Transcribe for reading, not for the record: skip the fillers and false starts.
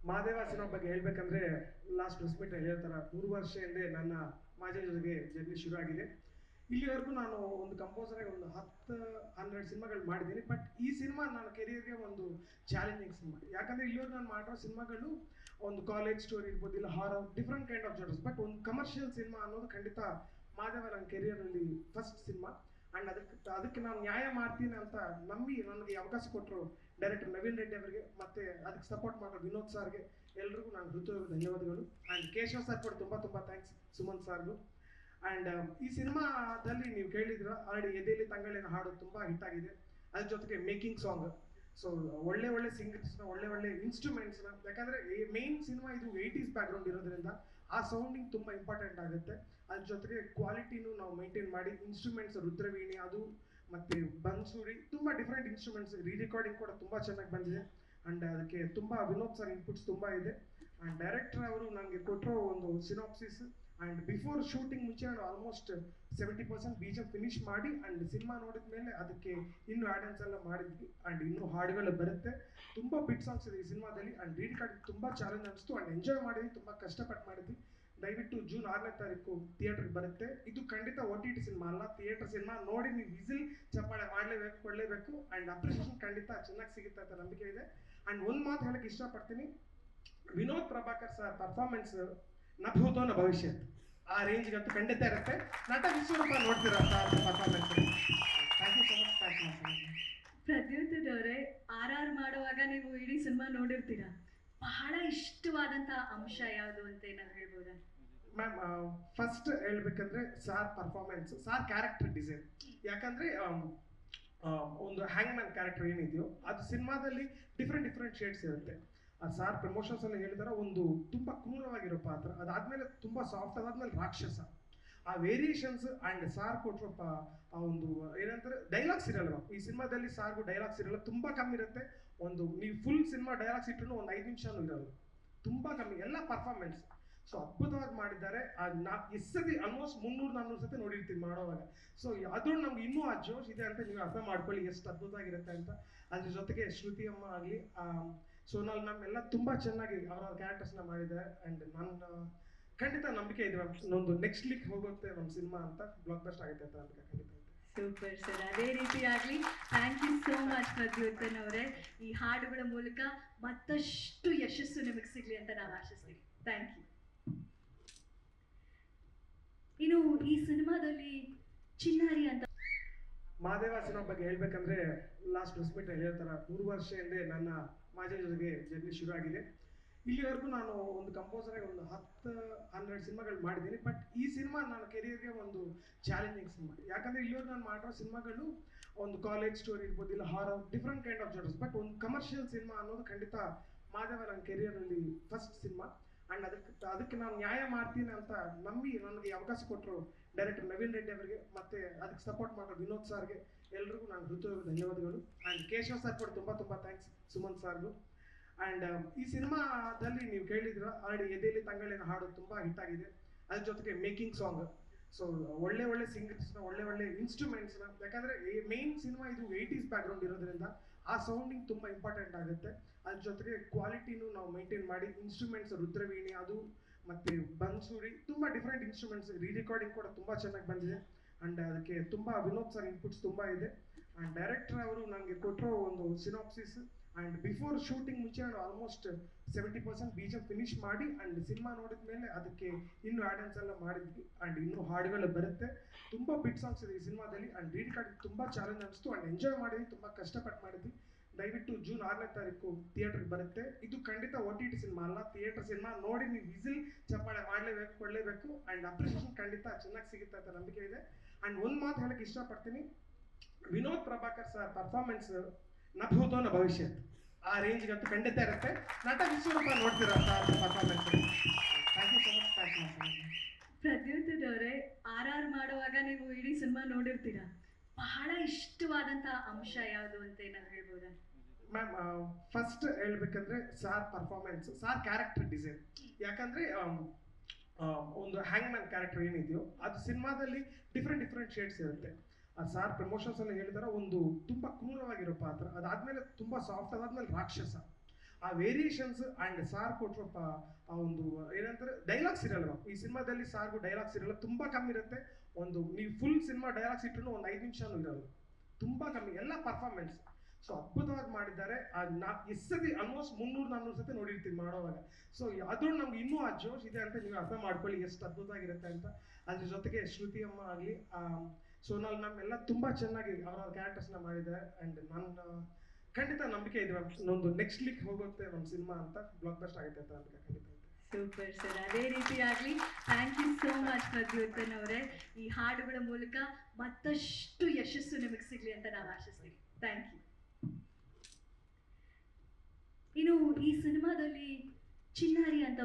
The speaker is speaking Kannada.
ಮಹಾದೇವ ಸಿನಿಮಾ ಬಗ್ಗೆ ಹೇಳ್ಬೇಕಂದ್ರೆ ಲಾಸ್ಟ್ ಪ್ರೆಸ್ ಮೀಟ್ ಹೇಳ್ತಾರ 3 ವರ್ಷ ಹಿಂದೆ ನನ್ನ ಮಾಜಿ ಜೊತೆಗೆ ಜರ್ನಿ ಶುರು ಆಗಿದೆ. ಇಲ್ಲಿವರೆಗೂ ನಾನು ಒಂದು ಕಂಪೋಸರ್ ಆಗಿ ಒಂದು 10-12 ಸಿನಿಮಾಗಳು ಮಾಡಿದ್ದೀನಿ. ಬಟ್ ಈ ಸಿನಿಮಾ ನನ್ನ ಕೆರಿಯರ್ಗೆ ಒಂದು ಚಾಲೆಂಜಿಂಗ್ ಸಿನಿಮಾ. ಯಾಕಂದ್ರೆ ಇಲ್ಲಿವರೆಗೂ ನಾನು ಮಾಡಿರೋ ಸಿನಿಮಾಗಳು ಒಂದು ಕಾಲೇಜ್ ಸ್ಟೋರಿ ಇರ್ಬೋದು, ಇಲ್ಲ horror, different kind of genres. But ಒಂದು ಕಮರ್ಷಿಯಲ್ ಸಿನಿಮಾ ಅನ್ನೋದು ಖಂಡಿತ ಮಹಾದೇವ ನನ್ನ ಕೆರಿಯರಲ್ಲಿ ಫಸ್ಟ್ ಸಿನಿಮಾ. ಅಂಡ್ ಅದಕ್ಕೆ ನಾನು ನ್ಯಾಯ ಮಾಡ್ತೀನಿ ಅಂತ ನಂಬಿ ನನಗೆ ಅವಕಾಶ ಕೊಟ್ಟರು ಡೈರೆಕ್ಟರ್ ನವೀನ್ ರೆಡ್ಡಿ ಅವರಿಗೆ, ಮತ್ತೆ ಅದಕ್ಕೆ ಸಪೋರ್ಟ್ ಮಾಡೋ ವಿನೋದ್ ಸರ್ಗೆ, ಎಲ್ರಿಗೂ ನಾನು ಹೃದಯ ಧನ್ಯವಾದಗಳು. ಆ್ಯಂಡ್ ಕೇಶವ್ ಸರ್ ಕೂಡ ತುಂಬ ಥ್ಯಾಂಕ್ಸ್, ಸುಮಂತ್ ಸರ್ಗೂ. ಆ್ಯಂಡ್ ಈ ಸಿನಿಮಾದಲ್ಲಿ ನೀವು ಕೇಳಿದ್ರ ಆಲ್ರೆಡಿ ಎದೆಯಲ್ಲಿ ತಂಗಳಿನ ಹಾಡು ತುಂಬ ಹಿಟ್ ಆಗಿದೆ. ಅದ್ರ ಜೊತೆಗೆ ಮೇಕಿಂಗ್ ಸಾಂಗ್, ಸೊ ಒಳ್ಳೆ ಸಿಂಗರ್ಸ್ನ, ಒಳ್ಳೆ ಇನ್ಸ್ಟ್ರೂಮೆಂಟ್ಸ್ನ, ಯಾಕಂದರೆ ಮೇನ್ ಸಿನಿಮಾ ಇದು 80s ಬ್ಯಾಕ್ಗ್ರೌಂಡ್ ಇರೋದ್ರಿಂದ ಆ ಸೌಂಡಿಂಗ್ ತುಂಬ ಇಂಪಾರ್ಟೆಂಟ್ ಆಗುತ್ತೆ. ಅದ್ರ ಜೊತೆಗೆ ಕ್ವಾಲಿಟಿನೂ ನಾವು ಮೇಂಟೈನ್ ಮಾಡಿ, ಇನ್ಸ್ಟ್ರೂಮೆಂಟ್ಸ್ ರುದ್ರವೀಣಿ ಅದು ಮತ್ತು ಬನ್ಸೂರಿ, ತುಂಬ ಡಿಫ್ರೆಂಟ್ ಇನ್ಸ್ಟ್ರೂಮೆಂಟ್ಸ್, ರೀರೆಕಾರ್ಡಿಂಗ್ ಕೂಡ ತುಂಬ ಚೆನ್ನಾಗಿ ಬಂದಿದೆ. ಆ್ಯಂಡ್ ಅದಕ್ಕೆ ತುಂಬ ವಿನೋದ್ ಸರ್ ಇನ್ಪುಟ್ಸ್ ತುಂಬ ಇದೆ. ಆ್ಯಂಡ್ ಡೈರೆಕ್ಟರ್ ಅವರು ನನಗೆ ಕೊಟ್ಟಿರೋ ಒಂದು ಸಿನಾಪ್ಸಿಸ್ ಆ್ಯಂಡ್ ಬಿಫೋರ್ ಶೂಟಿಂಗ್ ಮುಂಚೆ ನಾನು ಆಲ್ಮೋಸ್ಟ್ 70% ಬೀಜ ಫಿನಿಶ್ ಮಾಡಿ, ಆ್ಯಂಡ್ ಸಿನಿಮಾ ನೋಡಿದ ಮೇಲೆ ಅದಕ್ಕೆ ಇನ್ನೂ ಆ್ಯಡನ್ಸ್ ಎಲ್ಲ ಮಾಡಿದ್ವಿ. ಆ್ಯಂಡ್ ಇನ್ನೂ ಹಾಡುಗಳು ಬರುತ್ತೆ. ತುಂಬ ಬಿಟ್ ಸಾಂಗ್ಸ್ ಇದೆ ಈ ಸಿನಿಮಾದಲ್ಲಿ. ಆ್ಯಂಡ್ ರೀರೆಕಾರ್ಡಿಂಗ್ ತುಂಬ ಚಾಲೆಂಜ್ ಅನಿಸ್ತು. ಆ್ಯಂಡ್ ಎಂಜಾಯ್ ಮಾಡಿದ್ವಿ, ತುಂಬ ಕಷ್ಟಪಟ್ಟು ಮಾಡಿದ್ವಿ. ದಯವಿಟ್ಟು ಜೂನ್ 6ನೇ ತಾರೀಕು ಥಿಯೇಟರ್ಗೆ ಬರುತ್ತೆ. ಇದು ಖಂಡಿತ OTT ಸಿನಿಮಾ ಅಲ್ಲ, ಥಿಯೇಟರ್ ಸಿನಿಮಾ. ನೋಡಿ ನೀವು ವಿಸಿಲ್ ಚಪ್ಪಾಳೆ ಮಾಡಲೇಬೇಕು, ಕೊಡಲೇಬೇಕು. ಆ್ಯಂಡ್ ಅಪ್ರಿಷಿಯೇಷನ್ ಖಂಡಿತ ಚೆನ್ನಾಗಿ ಸಿಗುತ್ತೆ ಅಂತ ನಂಬಿಕೆ ಇದೆ. ಆ್ಯಂಡ್ ಒಂದು ಮಾತು ಹೇಳಕ್ಕೆ ಇಷ್ಟಪಡ್ತೀನಿ, ವಿನೋದ್ ಪ್ರಭಾಕರ್ ಸರ್ ಪರ್ಫಾರ್ಮೆನ್ಸ್ ನ ಭೂತೋ ನ ಭವಿಷ್ಯತ್, ಆ ರೇಂಜ್ಗಂತೂ ಖಂಡಿತ ಇರುತ್ತೆ. ನಟ ವಿಶ್ವರೂಪ ನೋಡ್ತೀರಾ sir performance. Thank you so much. Pradyut ಅವರೇ, RR ಮಾಡುವಾಗ ನೀವು ಇಡೀ ಸಿನಿಮಾ ನೋಡಿರ್ತೀರಾ, ಬಹಳ ಇಷ್ಟವಾದಂಥ ಅಂಶ ಯಾವುದು ಅಂತ ಏನಾದ್ರು ಹೇಳ್ಬೋದಾ? ಮ್ಯಾಮ್, ಫಸ್ಟ್ ಹೇಳ್ಬೇಕಂದ್ರೆ sir performance, sir character design. ಯಾಕಂದ್ರೆ ಒಂದು ಹ್ಯಾಂಗ್ ಮ್ಯಾನ್ ಕ್ಯಾರೆಕ್ಟರ್ ಏನಿದೆಯೋ ಅದು ಸಿನಿಮಾದಲ್ಲಿ ಡಿಫ್ರೆಂಟ್ ಶೇಡ್ಸ್ ಇರುತ್ತೆ. ಆ ಸಾರ್ ಪ್ರಮೋಷನ್ಸ್ ಅಲ್ಲಿ ಹೇಳಿದಾರೆ ಒಂದು ತುಂಬ ಕ್ರೂರವಾಗಿರೋ ಪಾತ್ರ, ಅದಾದ್ಮೇಲೆ ತುಂಬ ಸಾಫ್ಟ್, ಅದಾದ್ಮೇಲೆ ರಾಕ್ಷಸ. ಆ ವೇರಿಯೇಷನ್ಸ್ ಆ್ಯಂಡ್ ಸಾರ್ ಕೊಟ್ಟರು ಆ ಒಂದು ಏನಂತಾರೆ ಡೈಲಾಗ್ಸ್ ಇರಲ್ಲ. ಈ ಸಿನಿಮಾದಲ್ಲಿ ಸಾರ್ಗೂ ಡೈಲಾಗ್ಸ್ ಇರಲ್ಲ, ತುಂಬ ಕಮ್ಮಿ ಇರುತ್ತೆ. ಒಂದು ನೀವು ಫುಲ್ ಸಿನಿಮಾ ಡೈಲಾಗ್ಸ್ ಇಟ್ಟರು ಒಂದು 5 ನಿಮಿಷನೂ ಇರಲ್ಲ, ತುಂಬ ಕಮ್ಮಿ. ಎಲ್ಲ ಪರ್ಫಾರ್ಮೆನ್ಸ್ ಸೊ ಅದ್ಭುತವಾಗಿ ಮಾಡಿದ್ದಾರೆ. ಎಷ್ಟು ಸತಿ ಆಲ್ಮೋಸ್ಟ್ 300-400 ಸತಿ ನೋಡಿರ್ತೀವಿ ಮಾಡೋವಾಗ. ಸೊ ಅದು ನಮ್ಗೆ ಇನ್ನೂ ಆ ಜೋಶ್ ಇದೆ ಅಂತ ನೀವು ಅರ್ಥ ಮಾಡ್ಕೊಳ್ಳಿ ಎಷ್ಟು ಅದ್ಭುತವಾಗಿರುತ್ತೆ ಅಂತ. ಅದ್ರ ಜೊತೆಗೆ ಶ್ರುತಿ ಅಮ್ಮ ಆಗಲಿ, ಸೋನಾಲ್ ಮ್ಯಾಮ್ ಎಲ್ಲ ತುಂಬ ಚೆನ್ನಾಗಿ ಅವ್ರವ್ರ ಕ್ಯಾರೆಕ್ಟರ್ಸ್ನ ಮಾಡಿದ್ದಾರೆ. ಆ್ಯಂಡ್ ನನ್ನ ಖಂಡಿತ ನಂಬಿಕೆ ಇದೆ ಒಂದು ನೆಕ್ಸ್ಟ್ ಲೀಕ್ ಹೋಗುತ್ತೆ ನಮ್ಮ ಸಿನಿಮಾ ಅಂತ, ಬ್ಲಾಕ್ ಬಸ್ಟ್ ಆಗುತ್ತೆ ಅಂತ ನಂಬಿಕೆ ಖಂಡಿತ. ಸೂಪರ್ ಸರ್, ಅದೇ ರೀತಿ ಆಗಲಿ. ಥ್ಯಾಂಕ್ ಯು ಸೋ ಮಚ್ ಪ್ರದ್ಯುತ್ತನ್ ಅವರೇ. ಈ ಹಾಡುಗಳ ಮೂಲಕ ಮತ್ತಷ್ಟು ಯಶಸ್ಸು ನಿಮಗೆ ಸಿಗಲಿ ಅಂತ ನಾವು ಆಶಿಸ್ತೀವಿ. Thank you. ಇನ್ನು ಈ ಸಿನಿಮಾದಲ್ಲಿ ಚಿನ್ನಾರಿ ಅಂತ ಮಹಾದೇವ ಸಿನಿಮಾ ಬಗ್ಗೆ ಹೇಳ್ಬೇಕಂದ್ರೆ ಲಾಸ್ಟ್ ಪ್ರೆಸ್ ಮೀಟ್ ಹೇಳ್ತಾರ 3 ವರ್ಷ ಹಿಂದೆ ನನ್ನ ಮಾಜಿ ಜೊತೆಗೆ ಜರ್ನಿ ಶುರು ಆಗಿದೆ. ಇಲ್ಲಿವರೆಗೂ ನಾನು ಒಂದು ಕಂಪೋಸರ್ ಆಗಿ ಒಂದು 10-12 ಸಿನಿಮಾಗಳು ಮಾಡಿದ್ದೀನಿ. ಬಟ್ ಈ ಸಿನಿಮಾ ನನ್ನ ಕೆರಿಯರ್ಗೆ ಒಂದು ಚಾಲೆಂಜಿಂಗ್ ಸಿನಿಮಾ. ಯಾಕಂದ್ರೆ ಇಲ್ಲಿವರೆಗೂ ನಾನು ಮಾಡಿರೋ ಸಿನಿಮಾಗಳು ಒಂದು ಕಾಲೇಜ್ ಸ್ಟೋರಿ ಇರ್ಬೋದು, ಇಲ್ಲ horror, different kind of genres. But ಒಂದು ಕಮರ್ಷಿಯಲ್ ಸಿನಿಮಾ ಅನ್ನೋದು ಖಂಡಿತ ಮಹಾದೇವ ನನ್ನ ಕೆರಿಯರಲ್ಲಿ ಫಸ್ಟ್ ಸಿನಿಮಾ. ಆ್ಯಂಡ್ ಅದಕ್ಕೆ ನಾನು ನ್ಯಾಯ ಮಾಡ್ತೀನಿ ಅಂತ ನಂಬಿ ನನಗೆ ಅವಕಾಶ ಕೊಟ್ಟರು ಡೈರೆಕ್ಟರ್ ನವೀನ್ ರೆಡ್ಡಿ ಅವರಿಗೆ, ಮತ್ತೆ ಅದಕ್ಕೆ ಸಪೋರ್ಟ್ ಮಾಡೋ ವಿನೋದ್ ಸರ್ಗೆ, ಎಲ್ರಿಗೂ ನಾನು ಹೃದಯ ಧನ್ಯವಾದಗಳು. ಆ್ಯಂಡ್ ಕೇಶವ್ ಸರ್ ಕೂಡ ತುಂಬ ಥ್ಯಾಂಕ್ಸ್, ಸುಮಂತ್ ಸರ್ಗೂ. ಆ್ಯಂಡ್ ಈ ಸಿನಿಮಾದಲ್ಲಿ ನೀವು ಕೇಳಿದ್ರ ಆಲ್ರೆಡಿ ಎದೆಯಲ್ಲಿ ತಂಗಳಿನ ಹಾಡು ತುಂಬ ಹಿಟ್ ಆಗಿದೆ. ಅದ್ರ ಜೊತೆಗೆ ಮೇಕಿಂಗ್ ಸಾಂಗ್, ಸೊ ಒಳ್ಳೆ ಸಿಂಗರ್ಸ್ನ, ಒಳ್ಳೆ ಇನ್ಸ್ಟ್ರೂಮೆಂಟ್ಸ್ನ, ಯಾಕಂದರೆ ಮೇನ್ ಸಿನಿಮಾ ಇದು 80s ಬ್ಯಾಕ್ಗ್ರೌಂಡ್ ಇರೋದ್ರಿಂದ ಆ ಸೌಂಡಿಂಗ್ ತುಂಬ ಇಂಪಾರ್ಟೆಂಟ್ ಆಗುತ್ತೆ. ಅದ್ರ ಜೊತೆಗೆ ಕ್ವಾಲಿಟಿನೂ ನಾವು ಮೇಂಟೈನ್ ಮಾಡಿ, ಇನ್ಸ್ಟ್ರೂಮೆಂಟ್ಸ್ ರುದ್ರವೀಣಿ ಅದು ಮತ್ತು ಬನ್ಸೂರಿ, ತುಂಬ ಡಿಫ್ರೆಂಟ್ ಇನ್ಸ್ಟ್ರೂಮೆಂಟ್ಸ್, ರೀರೆಕಾರ್ಡಿಂಗ್ ಕೂಡ ತುಂಬ ಚೆನ್ನಾಗಿ ಬಂದಿದೆ. ಆ್ಯಂಡ್ ಅದಕ್ಕೆ ತುಂಬ ವಿನೋದ್ ಸರ್ ಇನ್ಪುಟ್ಸ್ ತುಂಬ ಇದೆ. ಆ್ಯಂಡ್ ಡೈರೆಕ್ಟರ್ ಅವರು ನನಗೆ ಕೊಟ್ಟಿರೋ ಒಂದು ಸಿನಾಪ್ಸಿಸ್ ಆ್ಯಂಡ್ ಬಿಫೋರ್ ಶೂಟಿಂಗ್ ಮುಂಚೆ ನಾನು ಆಲ್ಮೋಸ್ಟ್ 70% ಬೀಜ ಫಿನಿಶ್ ಮಾಡಿ, ಆ್ಯಂಡ್ ಸಿನಿಮಾ ನೋಡಿದ ಮೇಲೆ ಅದಕ್ಕೆ ಇನ್ನೂ ಆ್ಯಡನ್ಸ್ ಎಲ್ಲ ಮಾಡಿದ್ವಿ. ಆ್ಯಂಡ್ ಇನ್ನೂ ಹಾಡುಗಳು ಬರುತ್ತೆ. ತುಂಬ ಬಿಟ್ ಸಾಂಗ್ಸ್ ಇದೆ ಈ ಸಿನಿಮಾದಲ್ಲಿ. ಆ್ಯಂಡ್ ರೀರೆಕಾರ್ಡಿಂಗ್ ತುಂಬ ಚಾಲೆಂಜ್ ಅನಿಸ್ತು. ಆ್ಯಂಡ್ ಎಂಜಾಯ್ ಮಾಡಿದ್ವಿ, ತುಂಬ ಕಷ್ಟಪಟ್ಟು ಮಾಡಿದ್ವಿ. ದಯವಿಟ್ಟು ಜೂನ್ 6ನೇ ತಾರೀಕು ಥಿಯೇಟರ್ಗೆ ಬರುತ್ತೆ. ಇದು ಖಂಡಿತ OTT ಸಿನಿಮಾ ಅಲ್ಲ, ಥಿಯೇಟರ್ ಸಿನಿಮಾ. ನೋಡಿ ನೀವು ವಿಸಿಲ್ ಚಪ್ಪಾಳೆ ಮಾಡಲೇಬೇಕು, ಕೊಡಲೇಬೇಕು. ಆ್ಯಂಡ್ ಅಪ್ರಿಷಿಯೇಷನ್ ಖಂಡಿತ ಚೆನ್ನಾಗಿ ಸಿಗುತ್ತೆ ಅಂತ ನಂಬಿಕೆ ಇದೆ. ಆ್ಯಂಡ್ ಒಂದು ಮಾತು ಹೇಳಕ್ಕೆ ಇಷ್ಟಪಡ್ತೀನಿ, ವಿನೋದ್ ಪ್ರಭಾಕರ್ ಸರ್ ಪರ್ಫಾರ್ಮೆನ್ಸ್ ನ ಭೂತೋ ನ ಭವಿಷ್ಯತ್, ಆ ರೇಂಜ್ಗಂತೂ ಖಂಡಿತ ಇರುತ್ತೆ. ನಟ ವಿಶ್ವರೂಪ ನೋಡ್ತೀರಾ sir performance. Thank you so much. Pradyut ಅವರೇ, RR ಮಾಡುವಾಗ ನೀವು ಇಡೀ ಸಿನಿಮಾ ನೋಡಿರ್ತೀರಾ, ಬಹಳ ಇಷ್ಟವಾದಂಥ ಅಂಶ ಯಾವುದು ಅಂತ ಏನಾದ್ರು ಹೇಳ್ಬೋದಾ? ಮ್ಯಾಮ್, ಫಸ್ಟ್ ಹೇಳ್ಬೇಕಂದ್ರೆ sir performance, sir character design. ಯಾಕಂದ್ರೆ ಒಂದು ಹ್ಯಾಂಗ್ ಮ್ಯಾನ್ ಕ್ಯಾರೆಕ್ಟರ್ ಏನಿದೆಯೋ ಅದು ಸಿನಿಮಾದಲ್ಲಿ ಡಿಫ್ರೆಂಟ್ ಶೇಡ್ಸ್ ಇರುತ್ತೆ. ಆ ಸಾರ್ ಪ್ರಮೋಷನ್ಸ್ ಅಲ್ಲಿ ಹೇಳಿದಾರೆ ಒಂದು ತುಂಬ ಕ್ರೂರವಾಗಿರೋ ಪಾತ್ರ, ಅದಾದ್ಮೇಲೆ ತುಂಬ ಸಾಫ್ಟ್, ಅದಾದ್ಮೇಲೆ ರಾಕ್ಷಸ. ಆ ವೇರಿಯೇಷನ್ಸ್ ಆ್ಯಂಡ್ ಸಾರ್ ಕೊಟ್ಟರು ಆ ಒಂದು ಏನಂತಾರೆ ಡೈಲಾಗ್ಸ್ ಇರಲ್ಲ ಈ ಸಿನಿಮಾದಲ್ಲಿ ಸಾರ್ಗೂ ಡೈಲಾಗ್ಸ್ ಇರಲ್ಲ, ತುಂಬ ಕಮ್ಮಿ ಇರುತ್ತೆ. ಒಂದು ನೀವು ಫುಲ್ ಸಿನಿಮಾ ಡೈಲಾಗ್ಸ್ ಇಟ್ಟರು ಒಂದು 5 ನಿಮಿಷನೂ ಇರಲ್ಲ, ತುಂಬ ಕಮ್ಮಿ, ಎಲ್ಲ ಪರ್ಫಾರ್ಮೆನ್ಸ್. ಸೊ ಅದ್ಭುತವಾಗಿ ಮಾಡಿದ್ದಾರೆ. ಎಷ್ಟು ಸತಿ ಆಲ್ಮೋಸ್ಟ್ 300-400 ಸತಿ ನೋಡಿರ್ತೀವಿ ಮಾಡೋವಾಗ. ಸೊ ಅದು ನಮ್ಗೆ ಇನ್ನೂ ಆ ಜೋಶ್ ಇದೆ ಅಂತ ನೀವು ಅರ್ಥ ಮಾಡ್ಕೊಳ್ಳಿ ಎಷ್ಟು ಅದ್ಭುತವಾಗಿರುತ್ತೆ ಅಂತ. ಅದ್ರ ಜೊತೆಗೆ ಶ್ರುತಿ ಅಮ್ಮ ಆಗಲಿ, ಸೋನಾಲ್ ಮ್ಯಾಮ್ ಎಲ್ಲ ತುಂಬ ಚೆನ್ನಾಗಿ ಅವರ ಕ್ಯಾರೆಕ್ಟರ್ಸ್ನ ಮಾಡಿದ್ದಾರೆ. ಆ್ಯಂಡ್ ನನ್ನ ಖಂಡಿತ ನಂಬಿಕೆ ಇದೆ ಮ್ಯಾಮ್, ಇನ್ನೊಂದು ನೆಕ್ಸ್ಟ್ ಲೀಕ್ ಹೋಗುತ್ತೆ ನಮ್ಮ ಸಿನಿಮಾ ಅಂತ, ಬ್ಲಾಕ್ ಬಸ್ಟ್ ಆಗುತ್ತೆ ಅಂತ ನಂಬಿಕೆ ಖಂಡಿತ ಇದೆ. ಸೂಪರ್ ಸರ್, ಅದೇ ರೀತಿ ಆಗಲಿ. Thank you so much Pradyotan ಅವರೇ. ಈ ಹಾಡುಗಳ ಮೂಲಕ ಮತ್ತಷ್ಟು ಯಶಸ್ಸು ನಿಮಗೆ ಸಿಗಲಿ ಅಂತ ನಾವು ಆಶಿಸ್ತೀವಿ. Thank you. ಇನ್ನು ಈ ಸಿನಿಮಾದಲ್ಲಿ ಚಿನ್ನಾರಿ ಅಂತ